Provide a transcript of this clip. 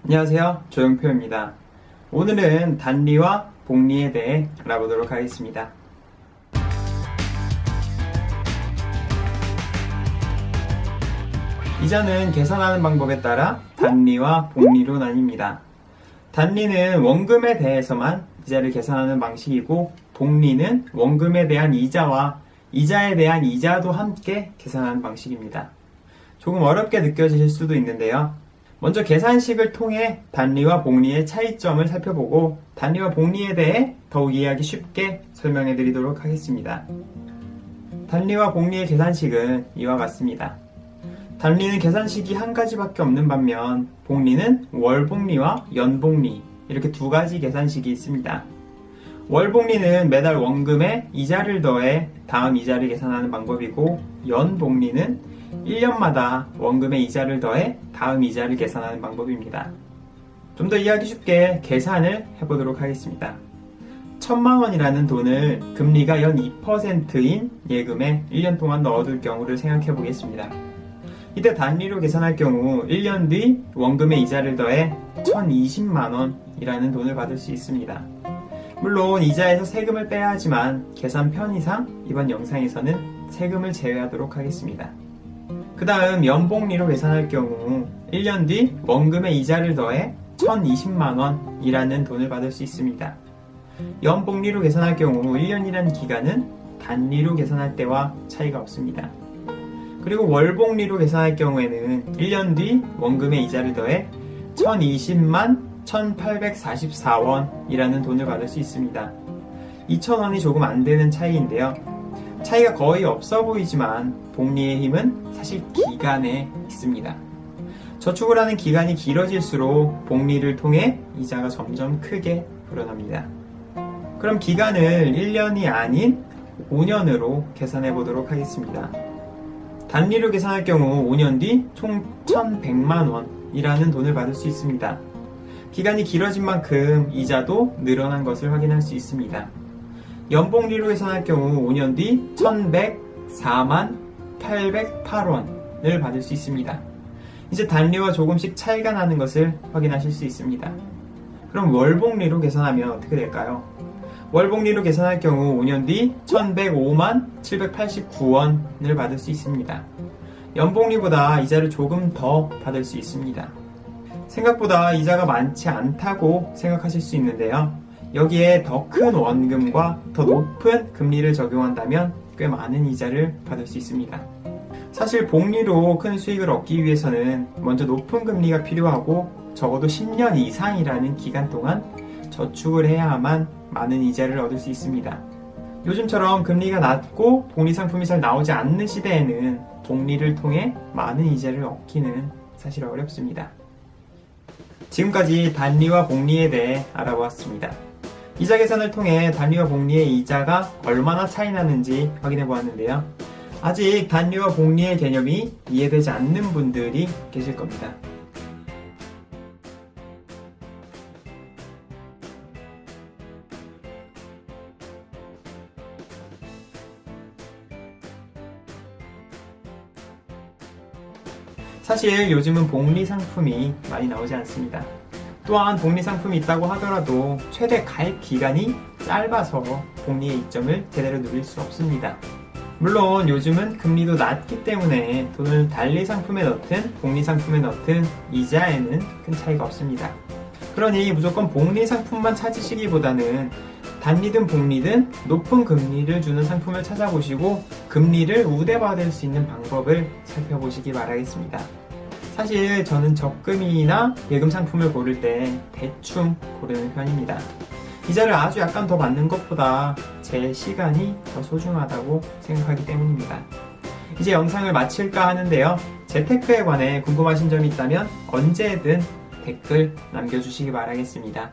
안녕하세요. 조영표입니다. 오늘은 단리와 복리에 대해 알아보도록 하겠습니다. 이자는 계산하는 방법에 따라 단리와 복리로 나뉩니다. 단리는 원금에 대해서만 이자를 계산하는 방식이고, 복리는 원금에 대한 이자와 이자에 대한 이자도 함께 계산하는 방식입니다. 조금 어렵게 느껴지실 수도 있는데요. 먼저 계산식을 통해 단리와 복리의 차이점을 살펴보고, 단리와 복리에 대해 더욱 이해하기 쉽게 설명해 드리도록 하겠습니다. 단리와 복리의 계산식은 이와 같습니다. 단리는 계산식이 한 가지밖에 없는 반면, 복리는 월복리와 연복리, 이렇게 두 가지 계산식이 있습니다. 월복리는 매달 원금에 이자를 더해 다음 이자를 계산하는 방법이고, 연복리는 1년마다 원금에 이자를 더해 다음 이자를 계산하는 방법입니다. 좀 더 이해하기 쉽게 계산을 해보도록 하겠습니다. 1000만원이라는 돈을 금리가 연 2%인 예금에 1년 동안 넣어둘 경우를 생각해 보겠습니다. 이때 단리로 계산할 경우 1년 뒤 원금에 이자를 더해 1020만원이라는 돈을 받을 수 있습니다. 물론 이자에서 세금을 빼야 하지만 계산 편의상 이번 영상에서는 세금을 제외하도록 하겠습니다. 그 다음 연복리로 계산할 경우 1년 뒤 원금에 이자를 더해 1020만원이라는 돈을 받을 수 있습니다. 연복리로 계산할 경우 1년이라는 기간은 단리로 계산할 때와 차이가 없습니다. 그리고 월복리로 계산할 경우에는 1년 뒤 원금에 이자를 더해 1020만 1844원이라는 돈을 받을 수 있습니다. 2000원이 조금 안 되는 차이인데요. 차이가 거의 없어 보이지만 복리의 힘은 사실 기간에 있습니다. 저축을 하는 기간이 길어질수록 복리를 통해 이자가 점점 크게 불어납니다. 그럼 기간을 1년이 아닌 5년으로 계산해 보도록 하겠습니다. 단리로 계산할 경우 5년 뒤 총 1100만원이라는 돈을 받을 수 있습니다. 기간이 길어진 만큼 이자도 늘어난 것을 확인할 수 있습니다. 연복리로 계산할 경우 5년 뒤 1104만 808원을 받을 수 있습니다. 이제 단리와 조금씩 차이가 나는 것을 확인하실 수 있습니다. 그럼 월복리로 계산하면 어떻게 될까요? 월복리로 계산할 경우 5년 뒤 1105만 789원을 받을 수 있습니다. 연복리보다 이자를 조금 더 받을 수 있습니다. 생각보다 이자가 많지 않다고 생각하실 수 있는데요. 여기에 더 큰 원금과 더 높은 금리를 적용한다면 꽤 많은 이자를 받을 수 있습니다. 사실 복리로 큰 수익을 얻기 위해서는 먼저 높은 금리가 필요하고 적어도 10년 이상이라는 기간 동안 저축을 해야만 많은 이자를 얻을 수 있습니다. 요즘처럼 금리가 낮고 복리 상품이 잘 나오지 않는 시대에는 복리를 통해 많은 이자를 얻기는 사실 어렵습니다. 지금까지 단리와 복리에 대해 알아보았습니다. 이자 계산을 통해 단리와 복리의 이자가 얼마나 차이 나는지 확인해 보았는데요. 아직 단리와 복리의 개념이 이해되지 않는 분들이 계실 겁니다. 사실 요즘은 복리 상품이 많이 나오지 않습니다. 또한 복리 상품이 있다고 하더라도 최대 가입 기간이 짧아서 복리의 이점을 제대로 누릴 수 없습니다. 물론 요즘은 금리도 낮기 때문에 돈을 단리 상품에 넣든 복리 상품에 넣든 이자에는 큰 차이가 없습니다. 그러니 무조건 복리 상품만 찾으시기보다는 단리든 복리든 높은 금리를 주는 상품을 찾아보시고 금리를 우대받을 수 있는 방법을 살펴보시기 바라겠습니다. 사실 저는 적금이나 예금 상품을 고를 때 대충 고르는 편입니다. 이자를 아주 약간 더 받는 것보다 제 시간이 더 소중하다고 생각하기 때문입니다. 이제 영상을 마칠까 하는데요. 재테크에 관해 궁금하신 점이 있다면 언제든 댓글 남겨주시기 바라겠습니다.